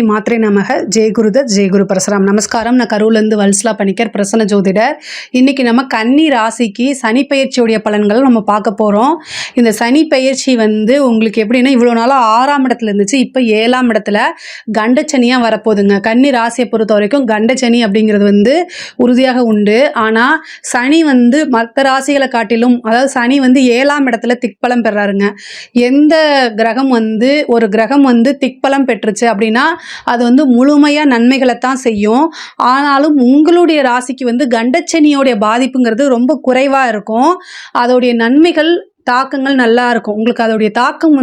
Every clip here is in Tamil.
மாத்திரை நமக. ஜெய் குருதத் ஜெய் குரு பரசுராம். நமஸ்காரம். நான் கரூர்லேருந்து வல்சலா பணிக்கர், பிரசன்ன ஜோதிடர். இன்றைக்கி நம்ம கன்னி ராசிக்கு சனி பயிற்சியுடைய பலன்களை நம்ம பார்க்க போகிறோம். இந்த சனி பயிற்சி உங்களுக்கு எப்படின்னா, இவ்வளோ நாளாக 6ஆம் இடத்துல இருந்துச்சு, இப்போ 7ஆம் இடத்துல கண்டச்சனியாக வரப்போகுதுங்க. கன்னி ராசியை பொறுத்த வரைக்கும் கண்டச்சனி அப்படிங்கிறது உறுதியாக உண்டு. ஆனால் சனி மற்ற ராசிகளை காட்டிலும், அதாவது சனி 7ஆம் இடத்துல திக்பலம் பெறாருங்க. எந்த கிரகம் ஒரு கிரகம் திக்பலம் பெற்றுச்சு அப்படின்னா அது முழுமையாக நன்மைகளை தான் செய்யும். ஆனாலும் உங்களுடைய ராசிக்கு கண்டச்சனியோடைய பாதிப்புங்கிறது ரொம்ப குறைவாக இருக்கும். அதோடைய நன்மைகள் தாக்கங்கள் நல்லா இருக்கும். உங்களுக்கு அதோடைய தாக்கம்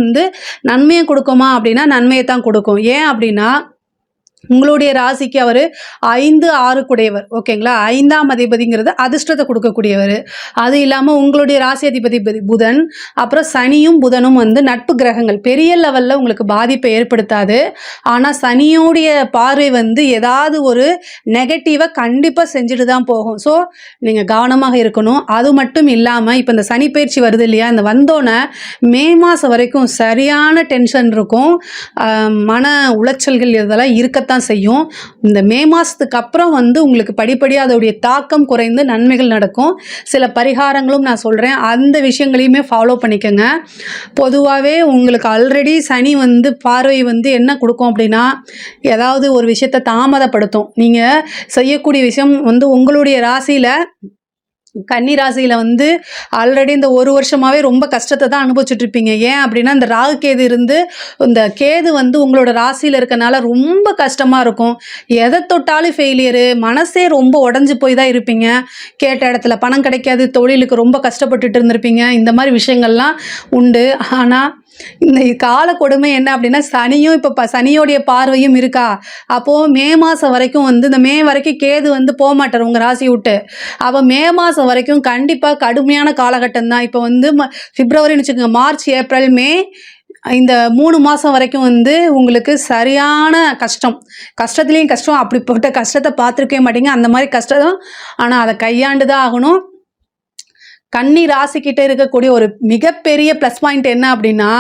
நன்மையை கொடுக்குமா அப்படின்னா நன்மையை தான் கொடுக்கும். ஏன் அப்படின்னா உங்களுடைய ராசிக்கு அவர் 5, 6 குடையவர். ஓகேங்களா? 5ஆம் அதிபதிங்கிறது அதிர்ஷ்டத்தை கொடுக்கக்கூடியவர். அது இல்லாமல் உங்களுடைய ராசி அதிபதி புதன், அப்புறம் சனியும் புதனும் நட்பு கிரகங்கள். பெரிய லெவலில் உங்களுக்கு பாதிப்பை ஏற்படுத்தாது. ஆனால் சனியோடைய பார்வை ஏதாவது ஒரு நெகட்டிவை கண்டிப்பாக செஞ்சுட்டு தான் போகும். ஸோ நீங்கள் கவனமாக இருக்கணும். அது மட்டும் இல்லாமல் இப்போ இந்த சனி பயிற்சி வருது இல்லையா, இந்த வந்தோன்னே மே மாதம் வரைக்கும் சரியான டென்ஷன் இருக்கும். மன உளைச்சல்கள் இதெல்லாம் இருக்கத்தான் செய்யும். இந்த மே மாசத்துக்கு அப்புறம் உங்களுக்கு படிப்படியாக அதோடைய தாக்கம் குறைந்து நன்மைகள் நடக்கும். சில பரிகாரங்களும் நான் சொல்கிறேன், அந்த விஷயங்களையுமே ஃபாலோ பண்ணிக்கோங்க. பொதுவாகவே உங்களுக்கு ஆல்ரெடி சனி பார்வை என்ன கொடுக்கும் அப்படின்னா, ஏதாவது ஒரு விஷயத்தை தாமதப்படுத்தும். நீங்கள் செய்யக்கூடிய விஷயம் உங்களுடைய ராசியில், கன்னி ராசியில் ஆல்ரெடி இந்த ஒரு வருஷமாகவே ரொம்ப கஷ்டத்தை தான் அனுபவிச்சுட்டு இருப்பீங்க. ஏன் அப்படின்னா இந்த ராகு கேது இந்த கேது உங்களோட ராசியில் இருக்கனால ரொம்ப கஷ்டமாக இருக்கும். எதை தொட்டாலும் ஃபெயிலியரு, மனசே ரொம்ப உடஞ்சி போய் தான் இருப்பீங்க. கேட்ட இடத்துல பணம் கிடைக்காது, தொழிலுக்கு ரொம்ப கஷ்டப்பட்டுட்டு இருந்திருப்பீங்க. இந்த மாதிரி விஷயங்கள்லாம் உண்டு. ஆனால் இந்த கால கொடுமை என்ன அப்படின்னா, சனியும் இப்போ சனியோடைய பார்வையும் இருக்கா. அப்போது மே மாதம் வரைக்கும் இந்த மே வரைக்கும் கேது போக மாட்டார் உங்கள் ராசி விட்டு. அப்போ மே மாதம் வரைக்கும் கண்டிப்பாக கடுமையான காலகட்டம் தான். இப்போ பிப்ரவரின்னு வச்சுக்கோங்க, மார்ச், ஏப்ரல், மே, இந்த 3 மாதம் வரைக்கும் உங்களுக்கு சரியான கஷ்டத்துலேயும் கஷ்டம். அப்படிப்பட்ட கஷ்டத்தை பார்த்துருக்கவே மாட்டீங்க. அந்த மாதிரி கஷ்டம். ஆனால் அதை கையாண்டு தான் ஆகணும். கன்னி ராசிக்கிட்ட இருக்கக்கூடிய ஒரு மிகப்பெரிய ப்ளஸ் பாயிண்ட் என்ன அப்படின்னா,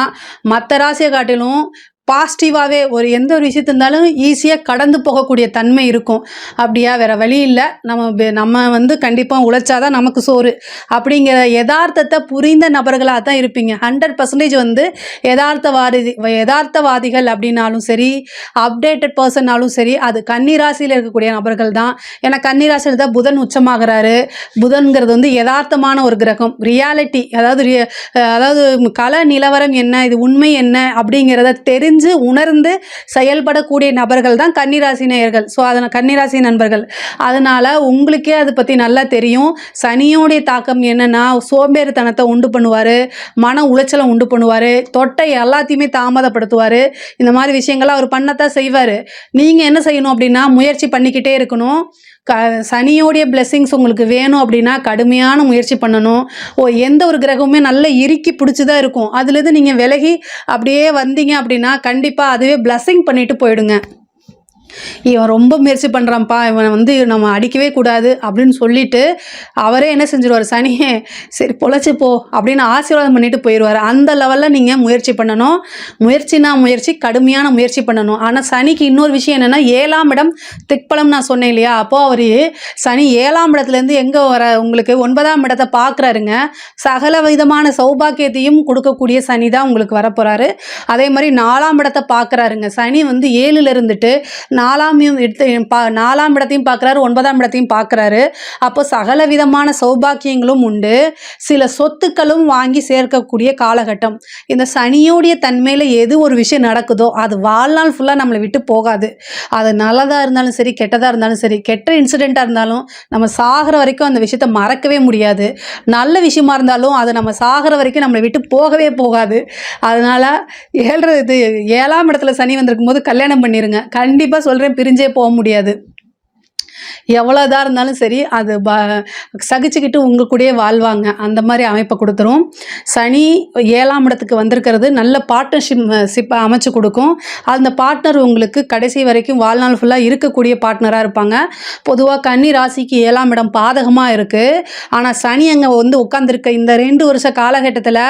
மற்ற ராசியை காட்டிலும் பாசிட்டிவாகவே எந்த ஒரு விஷயத்து இருந்தாலும் ஈஸியாக கடந்து போகக்கூடிய தன்மை இருக்கும். அப்படியா, வேறு வழி இல்லை, நம்ம கண்டிப்பாக உழைச்சாதான் நமக்கு சோறு அப்படிங்கிற யதார்த்தத்தை புரிந்த நபர்களாக தான் இருப்பீங்க. 100% யதார்த்தவாதிகள் அப்படின்னாலும் சரி, அப்டேட்டட் பர்சன்னாலும் சரி, அது கன்னி ராசியில் இருக்கக்கூடிய நபர்கள் தான். ஏன்னா கன்னி ராசியில் தான் புதன் உச்சமாகிறாரு. புதன்கிறது யதார்த்தமான ஒரு கிரகம். ரியாலிட்டி, அதாவது கள நிலவரம் என்ன, இது உண்மை என்ன அப்படிங்கிறத தெரிஞ்சு உணர்ந்து செயல்படக்கூடிய நபர்கள் தான் கன்னிராசி நேயர்கள். ஸோ கன்னிராசி நண்பர்கள், அதனால் உங்களுக்கே அதை பற்றி நல்லா தெரியும். சனியோடைய தாக்கம் என்னென்னா, சோம்பேறித்தனத்தை உண்டு பண்ணுவார், மன உளைச்சலை உண்டு பண்ணுவார், தொட்டை எல்லாத்தையுமே தாமதப்படுத்துவார். இந்த மாதிரி விஷயங்கள்லாம் அவர் பண்ணத்தான் செய்வார். நீங்கள் என்ன செய்யணும் அப்படின்னா, முயற்சி பண்ணிக்கிட்டே இருக்கணும். சனியோடைய பிளெஸ்ஸிங்ஸ் உங்களுக்கு வேணும் அப்படின்னா கடுமையான முயற்சி பண்ணணும். எந்த ஒரு கிரகமுமே நல்ல இறுக்கி பிடிச்சி தான் இருக்கும். அதுலேருந்து நீங்கள் விலகி அப்படியே வந்தீங்க அப்படின்னா கண்டிப்பாக அதுவே பிளெஸ்ஸிங் பண்ணிட்டு போயிடுங்க. இவன் ரொம்ப முயற்சி பண்ணுறான்ப்பா, இவனை நம்ம அடிக்கவே கூடாது அப்படின்னு சொல்லிட்டு அவரே என்ன செஞ்சிருவார், சனியே சரி பொழைச்சி போ அப்படின்னு ஆசீர்வாதம் பண்ணிட்டு போயிடுவார். அந்த லெவலில் நீங்கள் முயற்சி பண்ணணும். முயற்சி கடுமையான முயற்சி பண்ணணும். ஆனால் சனிக்கு இன்னொரு விஷயம் என்னென்னா, 7ஆம் இடம் திக்பலம் நான் சொன்னேன் இல்லையா, அப்போது அவர் சனி 7ஆம் இடத்துலேருந்து எங்கே உங்களுக்கு 9ஆம் இடத்தை பார்க்குறாருங்க. சகல விதமான சௌபாக்கியத்தையும் கொடுக்கக்கூடிய சனி தான் உங்களுக்கு வரப்போகிறாரு. அதே மாதிரி 4ஆம் இடத்தை பார்க்குறாருங்க. சனி 7ல் இருந்துட்டு 4ஆம் இடத்தையும் பார்க்குறாரு, 9ஆம் இடத்தையும் பார்க்குறாரு. அப்போ சகல விதமான சௌபாக்கியங்களும் உண்டு. சில சொத்துக்களும் வாங்கி சேர்க்கக்கூடிய காலகட்டம். இந்த சனியோடைய தன்மையில் எது ஒரு விஷயம் நடக்குதோ அது வாழ்நாள் ஃபுல்லாக நம்மளை விட்டு போகாது. அது நல்லதாக இருந்தாலும் சரி, கெட்டதாக இருந்தாலும் சரி, கெட்ட இன்சிடெண்ட்டாக இருந்தாலும் நம்ம சாகிற வரைக்கும் அந்த விஷயத்தை மறக்கவே முடியாது. நல்ல விஷயமா இருந்தாலும் அது நம்ம சாகிற வரைக்கும் நம்மளை விட்டு போகவே போகாது. அதனால் 7ஆம் இடத்துல சனி வந்திருக்கும் போது கல்யாணம் பண்ணிடுங்க. கண்டிப்பாக சொல்கிறேன், பிரிஞ்சே போக முடியாது. எவ்வளோதான் இருந்தாலும் சரி அது சகிச்சுக்கிட்டு உங்கள் கூடயே வாழ்வாங்க. அந்த மாதிரி அமைப்பை கொடுத்துரும். சனி 7ஆம் இடத்துக்கு வந்திருக்கிறது நல்ல பார்ட்னர்ஷிப்பை அமைச்சு கொடுக்கும். அந்த பார்ட்னர் உங்களுக்கு கடைசி வரைக்கும் வாழ்நாள் ஃபுல்லாக இருக்கக்கூடிய பார்ட்னராக இருப்பாங்க. பொதுவாக கன்னி ராசிக்கு 7ஆம் இடம் பாதகமாக இருக்குது. ஆனால் சனி அங்கே வந்து உட்காந்துருக்க இந்த 2 வருஷ காலகட்டத்தில்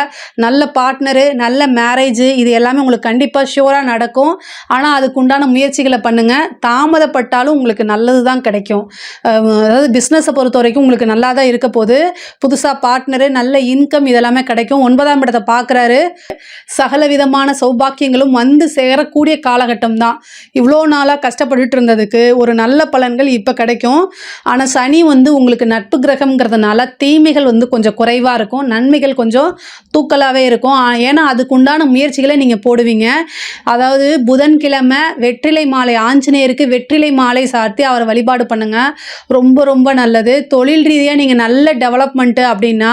நல்ல பார்ட்னரு, நல்ல மேரேஜ், இது எல்லாமே உங்களுக்கு கண்டிப்பாக ஷூராக நடக்கும். ஆனால் அதுக்கு உண்டான முயற்சிகளை பண்ணுங்கள். தாமதப்பட்டாலும் உங்களுக்கு நல்லது தான் கிடைக்கும். அதாவது பிஸ்னஸை பொறுத்த வரைக்கும் உங்களுக்கு நல்லா தான் இருக்க போகுது. புதுசாக பார்ட்னரு, நல்ல இன்கம், இதெல்லாமே கிடைக்கும். 9ஆம் இடத்தை பார்க்குறாரு. சகல விதமான சௌபாக்கியங்களும் வந்து சேரக்கூடிய காலகட்டம் தான். இவ்வளோ நாளாக கஷ்டப்பட்டுட்டு இருந்ததுக்கு ஒரு நல்ல பலன்கள் இப்போ கிடைக்கும். ஆனால் சனி வந்து உங்களுக்கு நட்பு கிரகம்ங்கிறதுனால தீமைகள் வந்து கொஞ்சம் குறைவாக இருக்கும், நன்மைகள் கொஞ்சம் தூக்கலாகவே இருக்கும். ஏன்னா அதுக்கு உண்டான முயற்சிகளை நீங்கள் போடுவீங்க. அதாவது புதன்கிழமை வெற்றிலை மாலை, ஆஞ்சநேயருக்கு வெற்றிலை மாலை சாத்தி அவரை வழிபாடு பண்ணுங்கள். ரொம்ப ரொம்ப நல்லது. தொழில் ரீதியாக நீங்கள் நல்ல டெவலப்மெண்ட்டு அப்படின்னா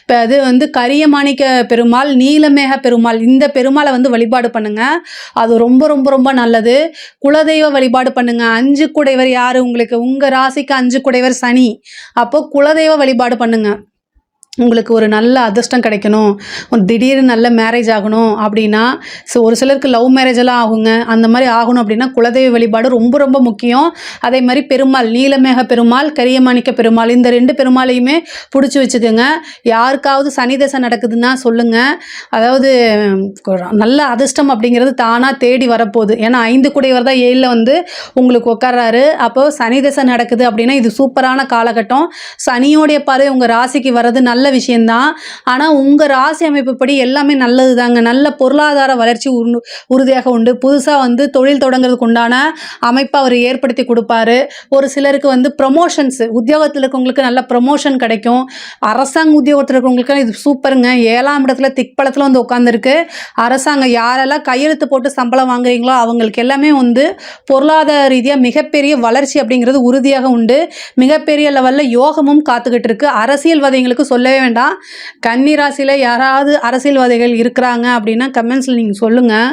இப்போ அது வந்து கரியமாணிக்க பெருமாள், நீலமேக பெருமாள், இந்த பெருமாளை வந்து வழிபாடு பண்ணுங்கள். அது ரொம்ப ரொம்ப ரொம்ப நல்லது. குலதெய்வ வழிபாடு பண்ணுங்கள். 5 குடைவர் யார் உங்களுக்கு? உங்கள் ராசிக்கு 5 குடைவர் சனி. அப்போது குலதெய்வ வழிபாடு பண்ணுங்கள். உங்களுக்கு ஒரு நல்ல அதிர்ஷ்டம் கிடைக்கணும், திடீர்னு நல்ல மேரேஜ் ஆகணும் அப்படின்னா, ஒரு சிலருக்கு லவ் மேரேஜ் எல்லாம் ஆகுங்க. அந்த மாதிரி ஆகணும் அப்படின்னா குலதெய்வ வழிபாடு ரொம்ப ரொம்ப முக்கியம். அதே மாதிரி பெருமாள், நீலமேக பெருமாள், கரியமாணிக்க பெருமாள், இந்த 2 பெருமாளையுமே பிடிச்சி வச்சுக்கோங்க. யாருக்காவது சனி தசை நடக்குதுன்னா சொல்லுங்கள். அதாவது நல்ல அதிர்ஷ்டம் அப்படிங்கிறது தானாக தேடி வரப்போகுது. ஏன்னா 5 குடையவர் தான் 7ல் வந்து உங்களுக்கு உட்கார்றாரு. அப்போது சனி தசை நடக்குது அப்படின்னா இது சூப்பரான காலகட்டம். சனியோடைய பார்வை உங்கள் ராசிக்கு வர்றது நல்ல விஷயம்தான். ஆனால் உங்கள் ராசி அமைப்புப்படி எல்லாமே நல்லது தாங்க. நல்ல பொருளாதார வளர்ச்சி உறுதியாக உண்டு. புதுசாக வந்து தொழில் தொடங்குறதுக்கு உண்டான அமைப்பை அவர் ஏற்படுத்தி கொடுப்பாரு. ஒரு சிலருக்கு வந்து ப்ரமோஷன்ஸ், உத்தியோகத்தில் இருக்கவங்களுக்கு நல்ல ப்ரமோஷன் கிடைக்கும். அரசாங்க உத்தியோகத்தில் இருக்கவங்களுக்கு இது சூப்பருங்க. 7ஆம் இடத்துல திக்பலத்தில் வந்து உட்காந்துருக்கு. அரசாங்கம் யாரெல்லாம் கையெழுத்து போட்டு சம்பளம் வாங்குறீங்களோ அவங்களுக்கு எல்லாமே வந்து பொருளாதார ரீதியாக மிகப்பெரிய வளர்ச்சி அப்படிங்கிறது உறுதியாக உண்டு. மிகப்பெரிய லெவலில் யோகமும் காத்துக்கிட்டு இருக்கு. அரசியல்வாதிகளுக்கு சொல்லவே வேண்டாம். கன்னி ராசியில் யாராவது அரசியல்வாதிகள் இருக்கிறாங்க அப்படின்னா கமெண்ட்ஸில் நீங்கள் சொல்லுங்கள்.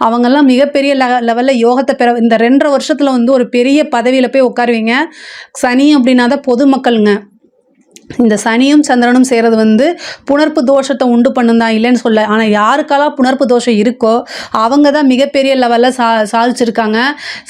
அவங்கெல்லாம் மிகப்பெரிய லெவலில் யோகத்தை பெற இந்த 2.5 வருஷத்தில் வந்து ஒரு பெரிய பதவியில் போய் உட்காருவீங்க. சனி அப்படின்னா தான் பொதுமக்கள்ங்க. இந்த சனியும் சந்திரனும் செய்கிறது வந்து புணர்ப்பு தோஷத்தை உண்டு பண்ணும் தான், இல்லைன்னு சொல்ல. ஆனால் யாருக்கெல்லாம் புணர்ப்பு தோஷம் இருக்கோ அவங்க தான் மிகப்பெரிய லெவலில் சாதிச்சிருக்காங்க.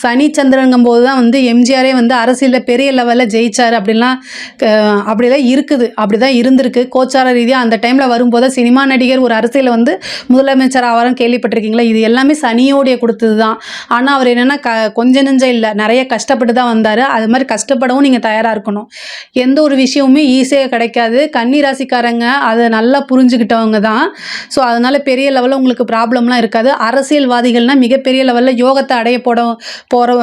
சனி சந்திரனுங்கும் போது தான் வந்து எம்ஜிஆரே வந்து அரசியலில் பெரிய லெவலில் ஜெயிச்சார். அப்படிலாம் இருக்குது, அப்படி தான் இருந்திருக்கு. கோச்சார ரீதியாக அந்த டைமில் வரும்போது சினிமா நடிகர் ஒரு அரசியலில் வந்து முதலமைச்சர் ஆவாரம் கேள்விப்பட்டிருக்கீங்களா? இது எல்லாமே சனியோடைய கொடுத்தது தான். ஆனால் அவர் என்னென்னா கொஞ்சம் நெஞ்சம் இல்லை, நிறைய கஷ்டப்பட்டு தான் வந்தார். அது மாதிரி கஷ்டப்படவும் நீங்கள் தயாராக இருக்கணும். எந்த ஒரு விஷயமுமே கிடைக்காது. கன்னி ராசிக்காரங்க அதை நல்லா புரிஞ்சுக்கிட்டவங்க தான். ஸோ அதனால் பெரிய லெவலில் உங்களுக்கு ப்ராப்ளம்லாம் இருக்காது. அரசியல்வாதிகள்னால் மிகப்பெரிய லெவலில் யோகத்தை அடைய போகிற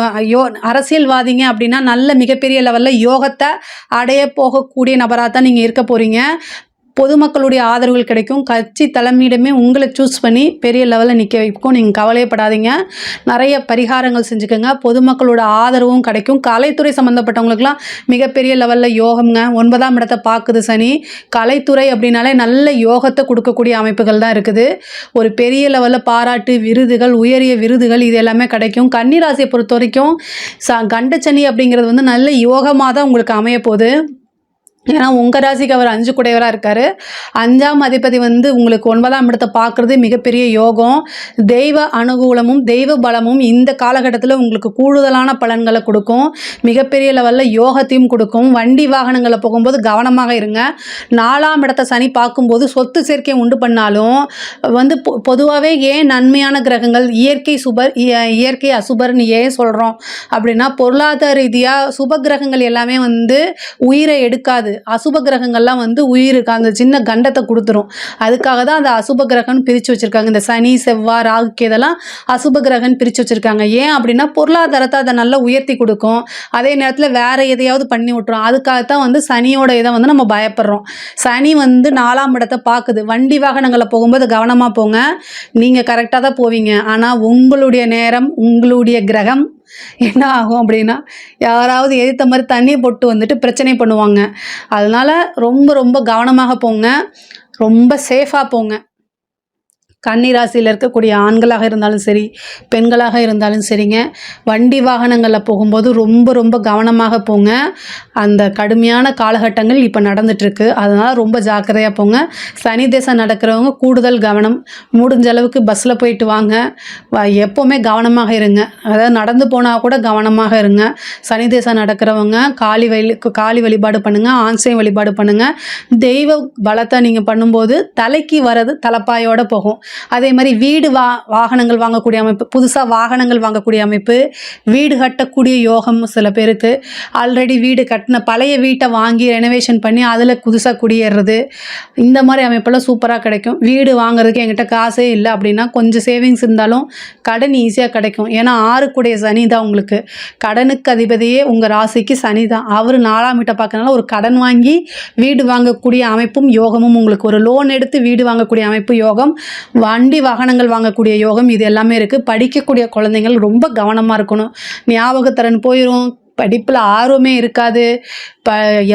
அரசியல்வாதிங்க அப்படின்னா நல்ல மிகப்பெரிய லெவலில் யோகத்தை அடைய போகக்கூடிய நபராக தான் நீங்கள் இருக்க போகிறீங்க. பொதுமக்களுடைய ஆதரவுகள் கிடைக்கும். கட்சி தலைமையிடமே உங்களை சூஸ் பண்ணி பெரிய லெவலில் நிற்க வைக்கும். நீங்கள் கவலையப்படாதீங்க. நிறைய பரிகாரங்கள் செஞ்சுக்கோங்க. பொதுமக்களோட ஆதரவும் கிடைக்கும். கலைத்துறை சம்மந்தப்பட்டவங்களுக்குலாம் மிகப்பெரிய லெவலில் யோகம்ங்க. 9ஆம் இடத்தை பார்க்குது சனி. கலைத்துறை அப்படின்னாலே நல்ல யோகத்தை கொடுக்கக்கூடிய அமைப்புகள் தான் இருக்குது. ஒரு பெரிய லெவலில் பாராட்டு, விருதுகள், உயரிய விருதுகள், இது எல்லாமே கிடைக்கும். கன்னிராசியை பொறுத்த வரைக்கும் கண்டச்சனி அப்படிங்கிறது வந்து நல்ல யோகமாக தான் உங்களுக்கு அமைய போகுது. ஏன்னா உங்கள் ராசிக்கு அவர் 5 குடையவராக இருக்கார். 5ஆம் அதிபதி வந்து உங்களுக்கு 9ஆம் இடத்தை பார்க்குறது மிகப்பெரிய யோகம். தெய்வ அனுகூலமும் தெய்வ பலமும் இந்த காலகட்டத்தில் உங்களுக்கு கூடுதலான பலன்களை கொடுக்கும். மிகப்பெரிய லெவலில் யோகத்தையும் கொடுக்கும். வண்டி வாகனங்களை போகும்போது கவனமாக இருங்க. 4ஆம் இடத்தை சனி பார்க்கும்போது சொத்து சேர்க்கை உண்டு பண்ணாலும் வந்து பொதுவாகவே ஏன் நன்மையான கிரகங்கள் இயற்கை அசுபர்னு ஏன் சொல்கிறோம் அப்படின்னா, பொருளாதார ரீதியாக சுப கிரகங்கள் எல்லாமே வந்து உயிரை எடுக்காது. அசுப கிரகங்கள்லாம் வந்து உயிருக்கு அந்த சின்ன கண்டத்தை கொடுத்துரும். அதுக்காக தான் அந்த அசுப கிரகம்னு பிரித்து வச்சுருக்காங்க. இந்த சனி, செவ்வாய், ராகு இதெல்லாம் அசுப கிரகம்னு பிரித்து வச்சுருக்காங்க. ஏன் அப்படின்னா பொருளாதாரத்தை அதை நல்லா உயர்த்தி கொடுக்கும். அதே நேரத்தில் வேறு எதையாவது பண்ணி விட்டுரும். அதுக்காகத்தான் வந்து சனியோட இதை வந்து நம்ம பயப்படுறோம். சனி வந்து 4ஆம் இடத்தை பார்க்குது. வண்டி வாகனங்களை போகும்போது கவனமாக போங்க. நீங்கள் கரெக்டாக தான் போவீங்க. ஆனால் உங்களுடைய நேரம், உங்களுடைய கிரகம் என்ன ஆகும் அப்படின்னா, யாராவது எதிர்த்த மாதிரி தண்ணியை போட்டு வந்துட்டு பிரச்சனை பண்ணுவாங்க. அதனால் ரொம்ப ரொம்ப கவனமாக போங்க. ரொம்ப சேஃபாக போங்க. கன்னி ராசியில் இருக்கக்கூடிய ஆண்களாக இருந்தாலும் சரி, பெண்களாக இருந்தாலும் சரிங்க, வண்டி வாகனங்களில் போகும்போது ரொம்ப ரொம்ப கவனமாக போங்க. அந்த கடுமையான காலகட்டங்கள் இப்போ நடந்துட்டுருக்கு. அதனால் ரொம்ப ஜாக்கிரதையாக போங்க. சனி திசை நடக்கிறவங்க கூடுதல் கவனம். முடிஞ்ச அளவுக்கு பஸ்ஸில் போயிட்டு வாங்க. எப்போவுமே கவனமாக இருங்க. அதாவது நடந்து போனால் கூட கவனமாக இருங்க. சனி திசை நடக்கிறவங்க காளி வழிபாடு பண்ணுங்கள், ஆஞ்சநேய வழிபாடு பண்ணுங்கள். தெய்வ பலத்தை நீங்கள் பண்ணும்போது தலைக்கு வர்றது தலைப்பாயோடு போகும். அதே மாதிரி வீடு வாகனங்கள் வாங்கக்கூடிய அமைப்பு, புதுசாக வாகனங்கள் வாங்கக்கூடிய அமைப்பு, வீடு கட்டக்கூடிய யோகம் சில பேருக்கு. ஆல்ரெடி வீடு கட்டின பழைய வீட்டை வாங்கி ரெனோவேஷன் பண்ணி அதில் புதுசாக குடியேறது, இந்த மாதிரி அமைப்பெல்லாம் சூப்பராக கிடைக்கும். வீடு வாங்குறதுக்கு என்கிட்ட காசே இல்லை அப்படின்னா கொஞ்சம் சேவிங்ஸ் இருந்தாலும் கடன் ஈஸியாக கிடைக்கும். ஏன்னா 6 சனி தான் உங்களுக்கு. கடனுக்கு அதிபதியே உங்கள் ராசிக்கு சனி தான். அவர் 4ஆம் வீட்டை பார்க்கறதுனால ஒரு கடன் வாங்கி வீடு வாங்கக்கூடிய அமைப்பும் யோகமும் உங்களுக்கு. ஒரு லோன் எடுத்து வீடு வாங்கக்கூடிய அமைப்பு யோகம், வண்டி வாகனங்கள் வாங்கக்கூடிய யோகம், இது எல்லாமே இருக்குது. படிக்கக்கூடிய குழந்தைகள் ரொம்ப கவனமாக இருக்கணும். ஞாபகத்திறன் போயிடும், படிப்பில் ஆர்வமே இருக்காது.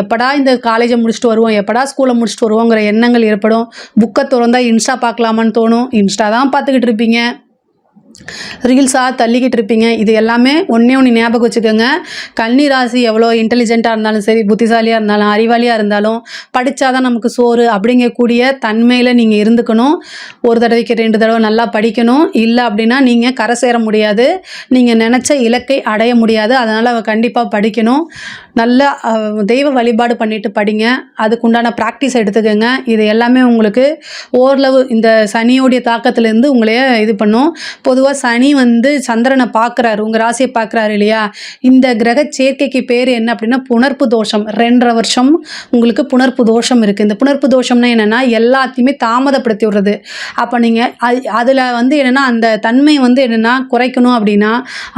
எப்படா இந்த காலேஜை முடிச்சுட்டு வருவோம், எப்படா ஸ்கூலை முடிச்சுட்டு வருவோங்கிற எண்ணங்கள் ஏற்படும். புக்கை திறந்தா இன்ஸ்டா பார்க்கலாமான்னு தோணும். இன்ஸ்டா தான் பார்த்துக்கிட்டு இருப்பீங்க, ரீல்ஸாக தள்ளிக்கிட்டு இருப்பீங்க. இது எல்லாமே ஒன்று ஞாபகம் வச்சுக்கோங்க. கன்னி ராசி எவ்வளோ இன்டெலிஜென்ட்டாக இருந்தாலும் சரி, புத்திசாலியாக இருந்தாலும், அறிவாளியாக இருந்தாலும், படித்தாதான் நமக்கு சோறு அப்படிங்கக்கூடிய தன்மையில் நீங்கள் இருந்துக்கணும். ஒரு தடவைக்கு 2 தடவை நல்லா படிக்கணும். இல்லை அப்படின்னா நீங்கள் கரை சேர முடியாது, நீங்கள் நினச்ச இலக்கை அடைய முடியாது. அதனால் கண்டிப்பாக படிக்கணும். நல்லா தெய்வ வழிபாடு பண்ணிவிட்டு படிங்க. அதுக்குண்டான ப்ராக்டிஸ் எடுத்துக்கோங்க. இது எல்லாமே உங்களுக்கு ஓரளவு இந்த சனியோடைய தாக்கத்துலேருந்து உங்களையே இது பண்ணும். பொதுவாக சனி சந்திரனை பார்க்குறாரு, உங்கள் ராசியை பார்க்குறாரு இல்லையா? இந்த கிரக சேர்க்கைக்கு பேர் என்ன அப்படின்னா புணர்ப்பு தோஷம். 2.5 வருஷம் உங்களுக்கு புணர்ப்பு தோஷம் இருக்குது. இந்த புணர்ப்பு தோஷம்னா என்னென்னா எல்லாத்தையுமே தாமதப்படுத்தி விடுறது. அப்போ நீங்கள் அதில் என்னென்னா அந்த தன்மை என்னென்னா குறைக்கணும் அப்படின்னா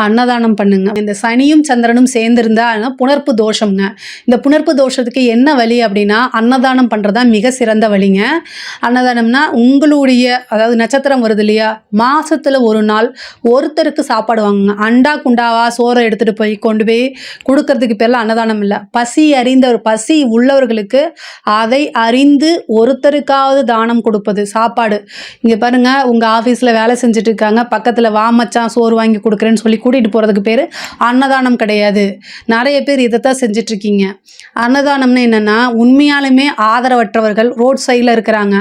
அன்னதானம் பண்ணுங்க. இந்த சனியும் சந்திரனும் சேர்ந்துருந்தா புணர்ப்பு தோஷம்ங்க. இந்த புணர்ப்பு தோஷத்துக்கு என்ன வழி அப்படின்னா அன்னதானம் பண்ணுறது தான் மிக சிறந்த வழிங்க. அன்னதானம்னா உங்களுடைய, அதாவது நட்சத்திரம் வருது இல்லையா, மாதத்தில் ஒரு நாள் ஒருத்தருக்கு சாப்பாடு வாங்குங்க. அண்டா குண்டாவா சோறை எடுத்துகிட்டு போய் கொண்டு போய் கொடுக்கறதுக்கு பேரில் அன்னதானம் இல்லை. பசி உள்ளவர்களுக்கு அதை அறிந்து ஒருத்தருக்காவது தானம் கொடுப்பது சாப்பாடு. இங்கே பாருங்கள், உங்கள் ஆஃபீஸில் வேலை செஞ்சுட்டு இருக்காங்க, பக்கத்தில் வா மச்சான் சோறு வாங்கி கொடுக்குறேன்னு சொல்லி கூட்டிகிட்டு போகிறதுக்கு பேர் அன்னதானம் கிடையாது. நிறைய பேர் இதைத்தான் செஞ்சிட்ருக்கீங்க. அன்னதானம்னு என்னென்னா உண்மையாலுமே ஆதரவற்றவர்கள் ரோட் சைடில் இருக்கிறாங்க,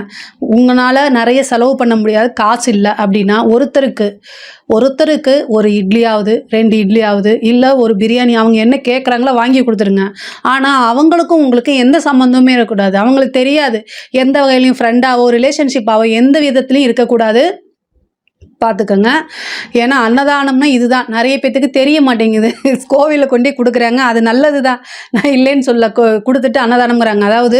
உங்களால் நிறைய செலவு பண்ண முடியாது, காசு இல்லை அப்படின்னா ஒருத்தருக்கு ஒரு இட்லியாவது 2 இட்லியாவது இல்லை ஒரு பிரியாணி அவங்க என்ன கேட்குறாங்களோ வாங்கி கொடுத்துருங்க. ஆனால் அவங்களுக்கும் உங்களுக்கு எந்த சம்மந்தமே இருக்கக்கூடாது. அவங்களுக்கு தெரியாது, எந்த வகையிலையும் ஃப்ரெண்டாவோ ரிலேஷன்ஷிப்பாவோ எந்த விதத்துலையும் இருக்கக்கூடாது. பார்த்துக்கோங்க. ஏன்னா அன்னதானம்னா இதுதான் நிறைய பேத்துக்கு தெரிய மாட்டேங்குது. கோவிலில் கொண்டே கொடுக்குறாங்க, அது நல்லது தான், நான் இல்லைன்னு சொல்ல. கொடுத்துட்டு அன்னதானம்ங்கிறாங்க. அதாவது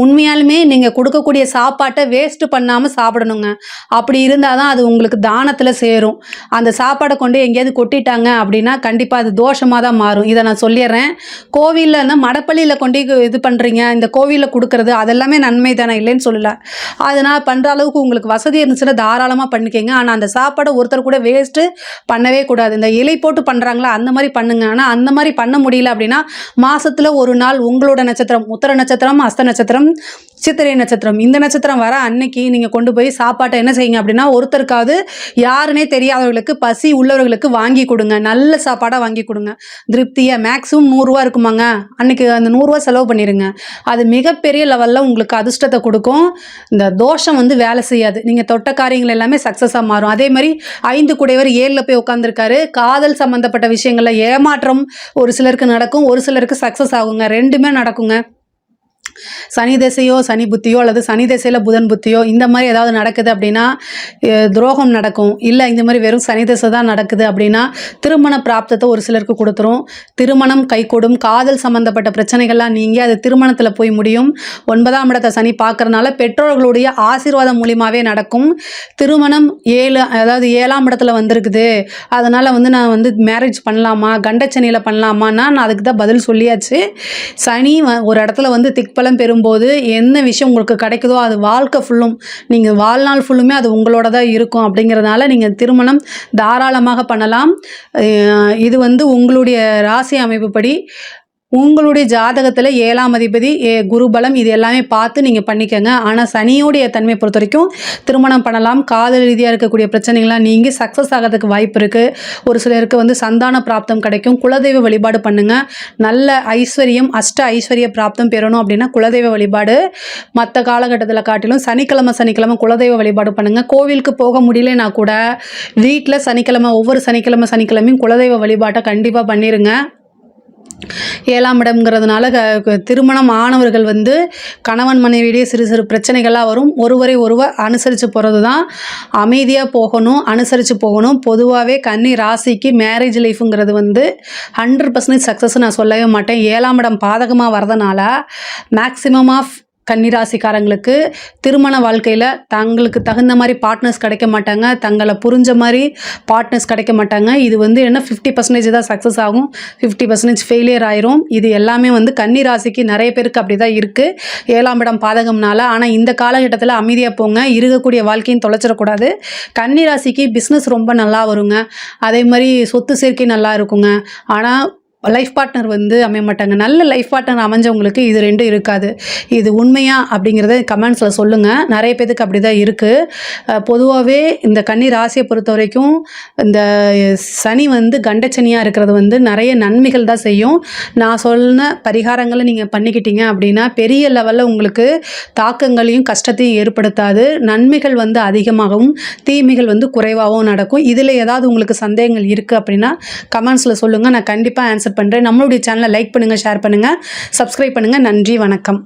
உண்மையாலுமே நீங்கள் கொடுக்கக்கூடிய சாப்பாட்டை வேஸ்ட்டு பண்ணாமல் சாப்பிடணுங்க. அப்படி இருந்தால் தான் அது உங்களுக்கு தானத்தில் சேரும். அந்த சாப்பாடை கொண்டு எங்கேயாவது கொட்டிட்டாங்க அப்படின்னா கண்டிப்பாக அது தோஷமாக தான் மாறும். இதை நான் சொல்லிடுறேன். கோவிலில் இருந்தால் மடப்பள்ளியில் கொண்டு இது பண்ணுறீங்க, இந்த கோவிலில் கொடுக்குறது அதெல்லாமே நன்மை தானே, இல்லைன்னு சொல்லலை. அதனால் பண்ணுற அளவுக்கு உங்களுக்கு வசதி இருந்துச்சுன்னா தாராளமாக பண்ணிக்கங்க. ஆனால் அந்த சாப்பாடை ஒருத்தர் கூட வேஸ்ட்டு பண்ணவே கூடாது. இந்த இலை போட்டு பண்ணுறாங்களா அந்த மாதிரி பண்ணுங்க. ஆனால் அந்த மாதிரி பண்ண முடியல அப்படின்னா மாதத்தில் ஒரு நாள் உங்களோட நட்சத்திரம், உத்தர நட்சத்திரம், அஸ்த நட்சத்திரம், சித்திரை நட்சத்திரம், இந்த நட்சத்திரம் வர அன்னைக்கு நீங்கள் கொண்டு போய் சாப்பாட்டை என்ன செய்யுங்க அப்படின்னா ஒருத்தருக்காவது, யாருன்னே தெரியாதவர்களுக்கு, பசி உள்ளவர்களுக்கு வாங்கி கொடுங்க. நல்ல சாப்பாடாக வாங்கி கொடுங்க. திருப்தியாக மேக்ஸிமம் 100 ரூபா இருக்குமாங்க, அன்றைக்கி அந்த 100 ரூபா செலவு பண்ணிடுங்க. அது மிகப்பெரிய லெவலில் உங்களுக்கு அதிர்ஷ்டத்தை கொடுக்கும். இந்த தோஷம் வேலை செய்யாது. நீங்கள் தொட்ட காரியங்கள் எல்லாமே சக்ஸஸாக மாறும். அதே மாதிரி 5 குடையவர் 7ல் போய் உட்காந்துருக்காரு. காதல் சம்மந்தப்பட்ட விஷயங்களில் ஏமாற்றம் ஒரு சிலருக்கு நடக்கும், ஒரு சிலருக்கு சக்ஸஸ் ஆகுங்க. 2மே நடக்குங்க. சனி திசையோ சனி புத்தியோ அல்லது சனி திசையில் புதன் புத்தியோ இந்த மாதிரி ஏதாவது நடக்குது அப்படின்னா துரோகம் நடக்கும். இல்லை இந்த மாதிரி வெறும் சனி திசை தான் நடக்குது அப்படின்னா திருமண பிராப்தத்தை ஒரு சிலருக்கு கொடுத்துரும். திருமணம் கைகூடும். காதல் சம்மந்தப்பட்ட பிரச்சனைகள்லாம் நீங்கி அது திருமணத்தில் போய் முடியும். 9ஆம் இடத்தை சனி பார்க்கறனால பெற்றோர்களுடைய ஆசீர்வாதம் மூலியமாகவே நடக்கும். திருமணம் 7ஆம் இடத்துல வந்திருக்குது, அதனால் நான் மேரேஜ் பண்ணலாமா, கண்டச்சனியில் பண்ணலாமான்னா நான் அதுக்கு தான் பதில் சொல்லியாச்சு. சனி ஒரு இடத்துல திக்பலம் பெறும்போது என்ன விஷயம் உங்களுக்கு கிடைக்குதோ அது வாழ்க்கை ஃபுல்லும், நீங்கள் வாழ்நாள் ஃபுல்லுமே அது உங்களோட தான் இருக்கும். அப்படிங்கிறதுனால நீங்கள் திருமணம் தாராளமாக பண்ணலாம். இது உங்களுடைய ராசி அமைப்புப்படி உங்களுடைய ஜாதகத்தில் 7ஆம் அதிபதி குருபலம் இது எல்லாமே பார்த்து நீங்கள் பண்ணிக்கோங்க. ஆனால் சனியோடைய தன்மையை பொறுத்த வரைக்கும் திருமணம் பண்ணலாம். காதல் ரீதியாக இருக்கக்கூடிய பிரச்சனைகள்லாம் நீங்கி சக்ஸஸ் ஆகிறதுக்கு வாய்ப்பு இருக்குது. ஒரு சிலருக்கு வந்து சந்தான பிராப்தம் கிடைக்கும். குலதெய்வ வழிபாடு பண்ணுங்கள். நல்ல ஐஸ்வர்யம் அஷ்ட ஐஸ்வர்ய பிராப்தம் பெறணும் அப்படின்னா குலதெய்வ வழிபாடு மற்ற காலகட்டத்தில் காட்டிலும் சனிக்கிழமை குலதெய்வ வழிபாடு பண்ணுங்கள். கோவிலுக்கு போக முடியலனா கூட வீட்டில் ஒவ்வொரு சனிக்கிழமையும் குலதெய்வ வழிபாட்டை கண்டிப்பாக பண்ணிடுங்க. 7ஆம் இடம்ங்கிறதுனால திருமணம் ஆனவர்கள் வந்து கணவன் மனைவியிடையே சிறு சிறு பிரச்சனைகள்லாம் வரும். ஒருவர் அனுசரித்து போகிறது தான். அமைதியாக போகணும், அனுசரித்து போகணும். பொதுவாகவே கன்னி ராசிக்கு மேரேஜ் லைஃபுங்கிறது வந்து 100% சக்ஸஸ் நான் சொல்லவே மாட்டேன். 7ஆம் இடம் பாதகமாக வரதுனால மேக்ஸிமம் ஆஃப் கன்னிராசிக்காரங்களுக்கு திருமண வாழ்க்கையில் தங்களுக்கு தகுந்த மாதிரி பார்ட்னர்ஸ் கிடைக்க மாட்டாங்க. தங்களை புரிஞ்ச மாதிரி பார்ட்னர்ஸ் கிடைக்க மாட்டாங்க. இது வந்து என்ன 50% தான் சக்ஸஸ் ஆகும், 50% ஃபெயிலியர் ஆயிரும். இது எல்லாமே வந்து கன்னிராசிக்கு நிறைய பேருக்கு அப்படி தான் இருக்குது 7ஆம் இடம் பாதகம்னால. ஆனால் இந்த காலகட்டத்தில் அமைதியாக போங்க. இருக்கக்கூடிய வாழ்க்கையும் தொலைச்சிடக்கூடாது. கன்னிராசிக்கு பிஸ்னஸ் ரொம்ப நல்லா வருங்க. அதே மாதிரி சொத்து சேர்க்கை நல்லா இருக்குங்க. ஆனால் லைஃப் பார்ட்னர் வந்து அமைய மாட்டாங்க. நல்ல லைஃப் பார்ட்னர் அமைஞ்சவங்களுக்கு இது ரெண்டும் இருக்காது. இது உண்மையா அப்படிங்கிறத கமெண்ட்ஸில் சொல்லுங்கள். நிறைய பேருக்கு அப்படி தான் இருக்குது. பொதுவாகவே இந்த கன்னி ராசியை பொறுத்த வரைக்கும் இந்த சனி வந்து கண்டச்சனியாக இருக்கிறது வந்து நிறைய நன்மைகள் தான் செய்யும். நான் சொன்ன பரிகாரங்களை நீங்கள் பண்ணிக்கிட்டீங்க அப்படின்னா பெரிய லெவலில் உங்களுக்கு தாக்கங்களையும் கஷ்டத்தையும் ஏற்படுத்தாது. நன்மைகள் வந்து அதிகமாகவும் தீமைகள் வந்து குறைவாகவும் நடக்கும். இதில் ஏதாவது உங்களுக்கு சந்தேகங்கள் இருக்குது அப்படின்னா கமெண்ட்ஸில் சொல்லுங்கள். நான் கண்டிப்பாக ஆன்சர் பண்ணுறேன். நம்மளுடைய சேனலை லைக் பண்ணுங்கள், ஷேர் பண்ணுங்கள், சப்ஸ்கிரைப் பண்ணுங்கள். நன்றி, வணக்கம்.